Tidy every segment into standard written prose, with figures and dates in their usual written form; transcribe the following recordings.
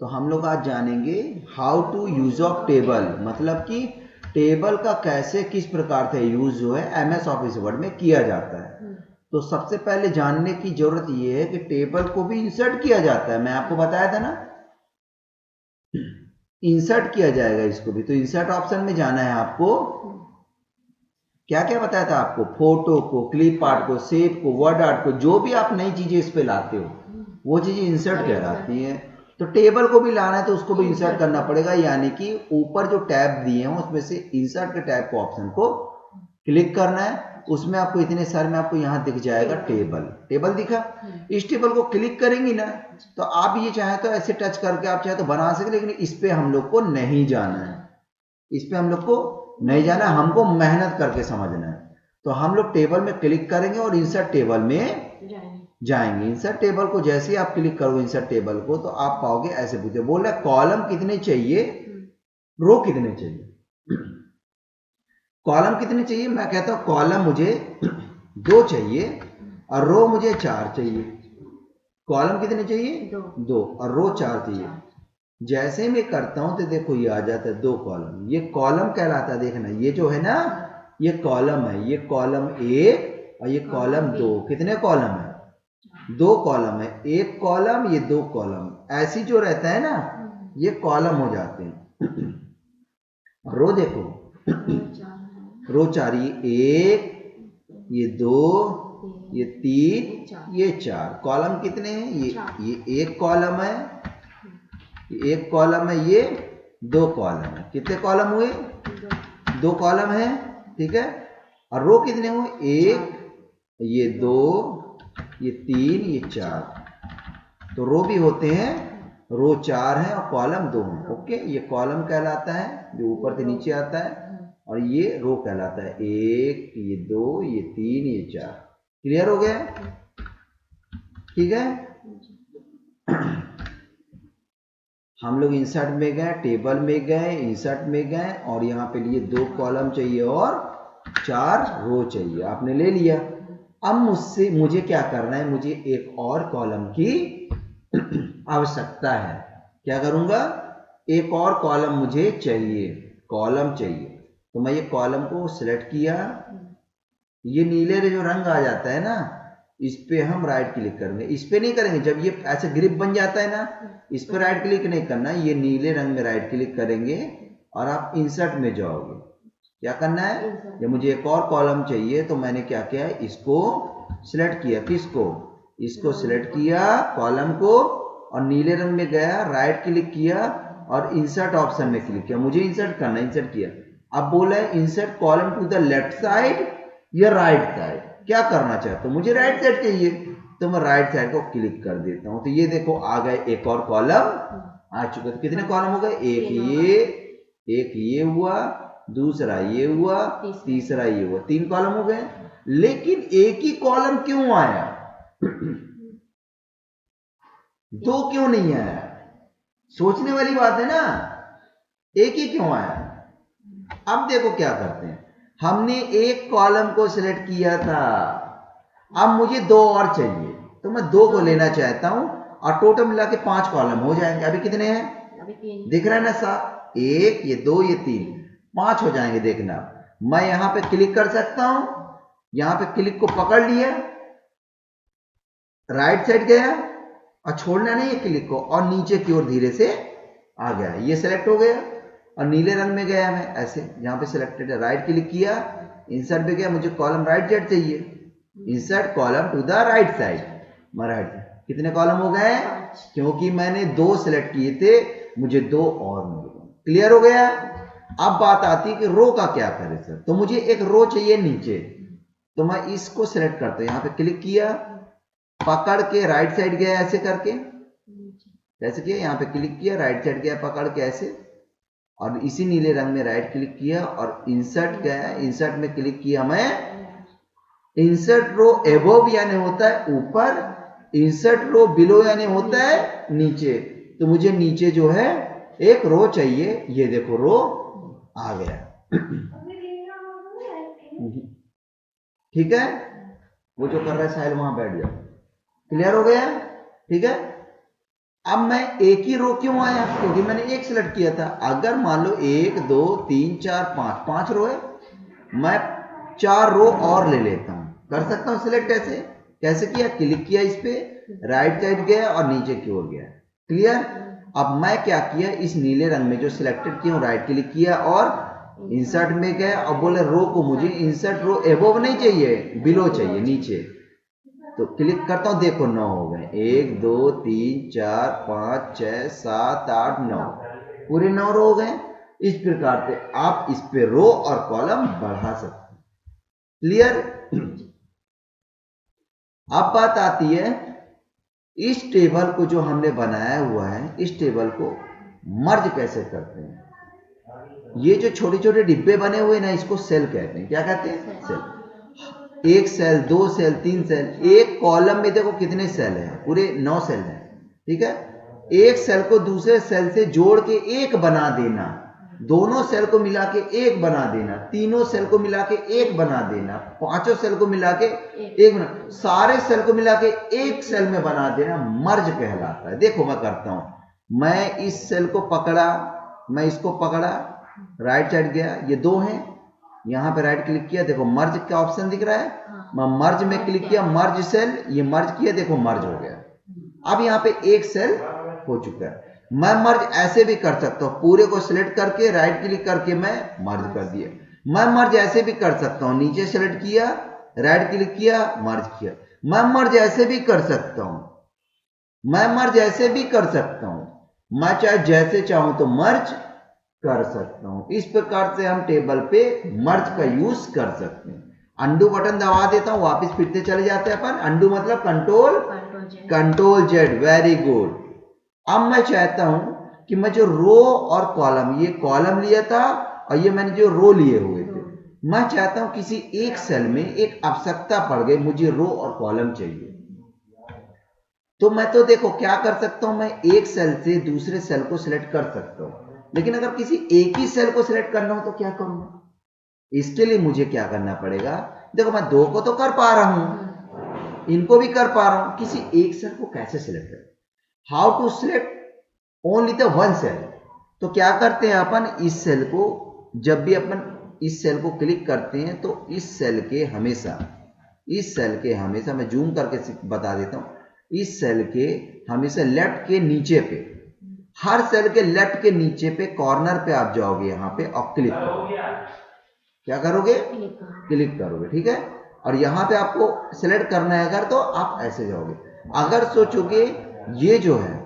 तो हम लोग आज जानेंगे how to use of table, मतलब कि टेबल का कैसे किस प्रकार से यूज जो है एमएस ऑफिस वर्ड में किया जाता है। तो सबसे पहले जानने की जरूरत ये है कि टेबल को भी इंसर्ट किया जाता है। मैं आपको बताया था ना, इंसर्ट किया जाएगा इसको भी। तो इंसर्ट ऑप्शन में जाना है आपको। क्या क्या बताया था आपको? फोटो को, क्लिप आर्ट को, शेप को, वर्ड आर्ट को, जो भी आप नई चीजें इस पे लाते हो वो चीजें इंसर्ट कहलाती हैं। तो टेबल को भी लाना है तो उसको भी इंसर्ट करना पड़ेगा, यानी कि ऊपर जो टैब दिए हैं उसमें से इंसर्ट के टैब को ऑप्शन को क्लिक करना है। उसमें आपको इतने सारे में आपको यहाँ दिख जाएगा टेबल। टेबल दिखा, इस टेबल को क्लिक करेंगी ना तो आप ये चाहे तो ऐसे टच करके आप चाहे तो बना सकते, लेकिन इस पे हम लोग को नहीं जाना है। इस पे हम लोग को नहीं जाना है, हमको मेहनत करके समझना है। तो हम लोग टेबल में क्लिक करेंगे और इंसर्ट टेबल में जाएंगे। इंसर्ट टेबल को जैसे ही आप क्लिक करोगे इंसर्ट टेबल को, तो आप पाओगे ऐसे पूछे, बोल रहा है कॉलम कितने चाहिए, रो कितने चाहिए। कॉलम कितने चाहिए? मैं कहता हूं कॉलम मुझे 2 चाहिए और रो मुझे 4 चाहिए। कॉलम कितने चाहिए? 2 और रो 4 चाहिए। जैसे मैं करता हूं तो देखो ये आ जाता है 2 कॉलम। ये कॉलम कहलाता है। देखना ये जो है ना, ये कॉलम है। ये कॉलम 1 और ये कॉलम 2। कितने कॉलम है? 2 कॉलम है। 1 कॉलम, ये 2 कॉलम। ऐसी जो रहता है ना, ये कॉलम हो जाते हैं। रो देखो, रो 4, ये 1, ये 2, ये 3, ये 4। कॉलम कितने हैं? ये 1 कॉलम है, ये 1 कॉलम है, ये 2 कॉलम है। कितने कॉलम हुए? 2 कॉलम है, ठीक है। और रो कितने हुए? 1, ये 2, ये 3, ये 4। तो रो भी होते हैं, रो 4 है और कॉलम 2 है। ओके, ये कॉलम कहलाता है जो ऊपर से नीचे आता है, और ये रो कहलाता है। 1, ये 2, ये 3, ये 4। क्लियर हो गया? ठीक है। हम लोग इंसर्ट में गए, टेबल में गए, इंसर्ट में गए, और यहाँ पे लिए 2 कॉलम चाहिए और 4 रो चाहिए। आपने ले लिया। अब मुझे क्या करना है? मुझे एक और कॉलम की आवश्यकता है। क्या करूंगा? एक और कॉलम मुझे चाहिए, कॉलम चाहिए। तो मैं ये कॉलम को सिलेक्ट किया। ये नीले जो रंग आ जाता है ना, इस पे हम राइट क्लिक करेंगे। इस पे नहीं करेंगे, जब ये ऐसे ग्रिप बन जाता है ना, इस पे राइट क्लिक नहीं करना। ये नीले रंग में राइट क्लिक करेंगे और आप इंसर्ट में जाओगे। क्या करना है? जब मुझे एक और कॉलम चाहिए तो मैंने क्या किया है, इसको सिलेक्ट किया। किसको? इसको सिलेक्ट किया, कॉलम को, और नीले रंग में गया, राइट क्लिक किया और इंसर्ट ऑप्शन में क्लिक किया। मुझे इंसर्ट करना, इंसर्ट किया। अब बोला है insert column to the left side या राइट साइड। क्या करना चाहते हो? मुझे राइट साइड चाहिए, तो मैं राइट साइड को क्लिक कर देता हूं। तो ये देखो आ गए, एक और कॉलम आ चुका। तो कितने कॉलम हो गए? एक ये हुआ, दूसरा ये हुआ, तीसरा ये हुआ। 3 कॉलम हो गए। लेकिन एक ही कॉलम क्यों आया? 2 क्यों नहीं आया? सोचने वाली बात है ना, एक ही क्यों आया? अब देखो क्या करते हैं, हमने एक कॉलम को सिलेक्ट किया था, अब मुझे 2 और चाहिए, तो मैं 2 को लेना चाहता हूं और टोटल मिला के 5 कॉलम हो जाएंगे। अभी कितने हैं? दिख रहा है ना साहब? 1, ये 2, ये 3, 5 हो जाएंगे। देखना, मैं यहां पे क्लिक कर सकता हूं। यहां पे क्लिक को पकड़ लिया, राइट साइड गया और छोड़ना नहीं है क्लिक को, और नीचे की ओर धीरे से आ गया। ये सेलेक्ट हो गया और नीले रंग में गया। मैं ऐसे यहाँ पे सिलेक्टेड है, राइट क्लिक किया, इंसर्ट पे गया। मुझे कॉलम राइट साइड चाहिए, insert column to the right side. मैं राइट, कितने कॉलम हो गए? क्योंकि मैंने 2 सिलेक्ट किए थे, मुझे 2 और मिल गए। क्लियर हो गया? अब बात आती है कि रो का क्या करें सर। तो मुझे एक रो चाहिए नीचे, तो मैं इसको सिलेक्ट करता हूं, यहाँ पे क्लिक किया, पकड़ के राइट साइड गया, ऐसे करके, कैसे किया, यहाँ पे क्लिक किया, राइट साइड गया, पकड़ के ऐसे, और इसी नीले रंग में राइट क्लिक किया और इंसर्ट गया, इंसर्ट में क्लिक किया मैं। इंसर्ट रो एबोव यानी होता है ऊपर, इंसर्ट रो बिलो यानी होता है नीचे। तो मुझे नीचे जो है एक रो चाहिए। ये देखो रो आ गया। ठीक है, वो जो कर रहा है साहिल वहां बैठ जाओ। क्लियर हो गया? ठीक है। अब मैं एक ही रो क्यों आया, क्योंकि मैंने एक सिलेक्ट किया था। अगर मान लो 1 2 3 4 5 5 रो है, मैं 4 रो और ले लेता हूं, कर सकता हूं सिलेक्ट। ऐसे कैसे किया, क्लिक किया इस पे, राइट साइड गया और नीचे की ओर गया। क्लियर। अब मैं क्या किया, इस नीले रंग में जो सिलेक्टेड किया हूं, राइट क्लिक किया और इंसर्ट में गया और बोले रो को मुझे इंसर्ट रो एबोव नहीं चाहिए, बिलो चाहिए, नीचे। तो क्लिक करता हूं, देखो 9 हो गए, 1 2 3 4 5 6 7 8 9, पूरे 9 रो हो गए। इस प्रकार से आप इस पे रो और कॉलम बढ़ा सकते हैं। क्लियर। अब बात आती है इस टेबल को जो हमने बनाया हुआ है, इस टेबल को मर्ज कैसे करते हैं। ये जो छोटे छोटे डिब्बे बने हुए ना, इसको सेल कहते हैं। क्या कहते हैं, सेल। एक सेल, 2 सेल, 3 सेल, एक कॉलम में देखो कितने सेल हैं, पूरे 9 सेल हैं। ठीक है। एक सेल को दूसरे सेल से जोड़ के एक बना देना, दोनों सेल को मिला के एक बना देना, तीनों सेल को मिला के एक बना देना, पांचों सेल को मिला के एक बना, सारे सेल को मिला के एक सेल में बना देना, मर्ज कहलाता है। देखो मैं करता हूं, मैं इस सेल को पकड़ा, मैं इसको पकड़ा, राइट साइड गया, ये 2 हैं, यहां पे राइट क्लिक किया, देखो मर्ज का ऑप्शन दिख रहा है, मैं मर्ज में क्लिक किया, मर्ज सेल, ये मर्ज किया, देखो मर्ज हो गया। अब यहाँ पे एक सेल हो चुका है। मैं मर्ज ऐसे भी कर सकता हूं, पूरे को सिलेक्ट करके राइट क्लिक करके मैं मर्ज कर दिया। मैं मर्ज ऐसे भी कर सकता हूं, नीचे सेलेक्ट किया, राइट क्लिक किया, मर्ज किया। मैं मर्ज ऐसे भी कर सकता हूं, मैं मर्ज ऐसे भी कर सकता हूं, मैं चाहे जैसे चाहूं तो मर्ज कर सकता हूं। इस प्रकार से हम टेबल पे मर्ज का यूज कर सकते हैं। अंडू बटन दबा देता हूं, वापस फिर से चले जाते हैं अपन। अंडू मतलब कंट्रोल जेड, वेरी गुड। अब मैं चाहता हूं कि मैं जो रो और कॉलम, ये कॉलम लिया था और ये मैंने जो रो लिए हुए थे, मैं चाहता हूं किसी एक सेल में एक आवश्यकता पड़ गई, मुझे रो और कॉलम चाहिए। तो मैं तो देखो क्या कर सकता हूं, मैं एक सेल से दूसरे सेल को सिलेक्ट कर सकता हूं, लेकिन अगर किसी एक ही सेल को सिलेक्ट करना हो तो क्या करूंगा। इसके लिए मुझे क्या करना पड़ेगा, देखो मैं 2 को तो कर पा रहा हूं, इनको भी कर पा रहा हूं, किसी एक सेल को कैसे सिलेक्ट करें, how to select only the one cell. तो क्या करते हैं अपन, इस सेल को, जब भी अपन इस सेल को क्लिक करते हैं तो इस सेल के हमेशा, इस सेल के हमेशा, मैं जूम करके बता देता हूं, इस सेल के हमेशा लेफ्ट के नीचे पे, हर सेल के लेफ्ट के नीचे पे कॉर्नर पे आप जाओगे, यहां पे और क्लिक करोगे। क्या करोगे, क्लिक करोगे। ठीक है। और यहां पे आपको सिलेक्ट करना है अगर, तो आप ऐसे जाओगे। अगर सोचोगे ये जो है,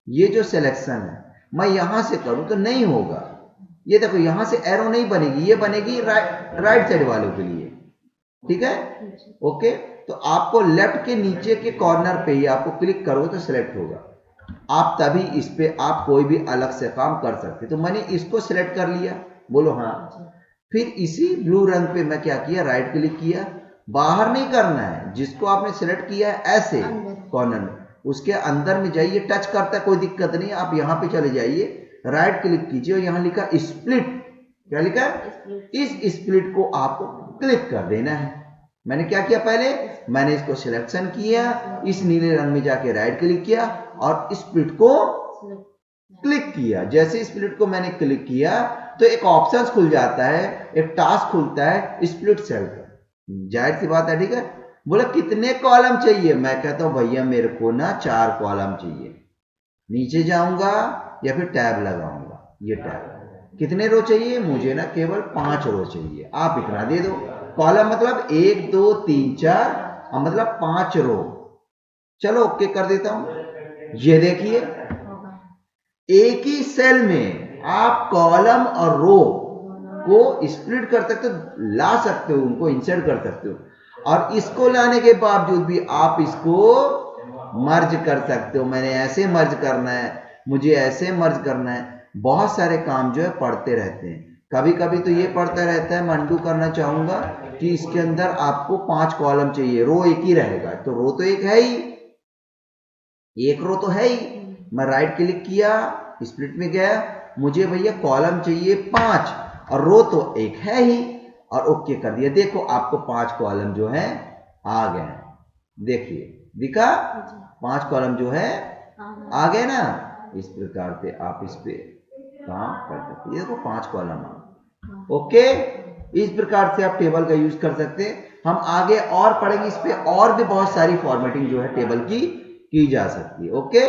ये जो सिलेक्शन है मैं यहां से करूं तो नहीं होगा। ये देखो यहां से एरो नहीं बनेगी, ये बनेगी राइट साइड वालों के लिए। ठीक है। ओके। तो आपको लेफ्ट के नीचे के कॉर्नर पे ही आपको क्लिक करोगे तो सिलेक्ट होगा। आप तभी इस पे आप कोई भी अलग से काम कर सकते। तो मैंने इसको सिलेक्ट कर लिया, बोलो हाँ। फिर इसी ब्लू रंग पे मैं क्या किया, राइट क्लिक किया, बाहर नहीं करना है, जिसको आपने सिलेक्ट किया है ऐसे कॉर्नर में, उसके अंदर में जाइए, टच करता है कोई दिक्कत नहीं, आप यहां पे चले जाइए, राइट क्लिक कीजिए और यहां लिखा स्प्लिट, क्या लिखा है, इस स्प्लिट को आपको क्लिक कर देना है। मैंने क्या किया, पहले मैंने इसको सिलेक्शन किया, इस नीले रंग में जाके राइट क्लिक किया और स्प्लिट को क्लिक किया। जैसे स्प्लिट को मैंने क्लिक किया तो एक ऑप्शन खुल जाता है, एक टास्क खुलता है स्प्लिट सेल का। जाहिर सी बात है। ठीक है। बोला कितने कॉलम चाहिए, मैं कहता हूं भैया मेरे को ना 4 कॉलम चाहिए। नीचे जाऊंगा या फिर टैब लगाऊंगा, ये टैब, कितने रो चाहिए मुझे, ना केवल 5 रो चाहिए, आप इतना दे दो। कॉलम मतलब 1 2 3 4 और मतलब 5 रो। चलो ओके कर देता हूं। ये देखिए एक ही सेल में आप कॉलम और रो को स्प्लिट कर सकते हो, ला सकते हो, उनको इंसर्ट कर सकते हो। और इसको लाने के बावजूद भी आप इसको मर्ज कर सकते हो। मैंने ऐसे मर्ज करना है, मुझे ऐसे मर्ज करना है। बहुत सारे काम जो है पढ़ते रहते हैं, कभी कभी तो ये पढ़ता रहता है। मैं अनडू करना चाहूंगा कि इसके अंदर आपको 5 कॉलम चाहिए, रो एक ही रहेगा, तो रो तो एक है ही, एक रो तो है ही। मैं राइट क्लिक किया, स्प्लिट में गया, मुझे भैया कॉलम चाहिए 5 और रो तो एक है ही, और ओके कर दिया। देखो आपको 5 कॉलम जो है आ गए, देखिए दिखा, 5 कॉलम जो है आ गए ना। इस प्रकार से आप इस पे काम कर सकते, ये देखो 5 कॉलम आ। ओके, इस प्रकार से आप टेबल का यूज कर सकते हैं। हम आगे और पढ़ेंगे, इस पे और भी बहुत सारी फॉर्मेटिंग जो है टेबल की जा सकती है। ओके।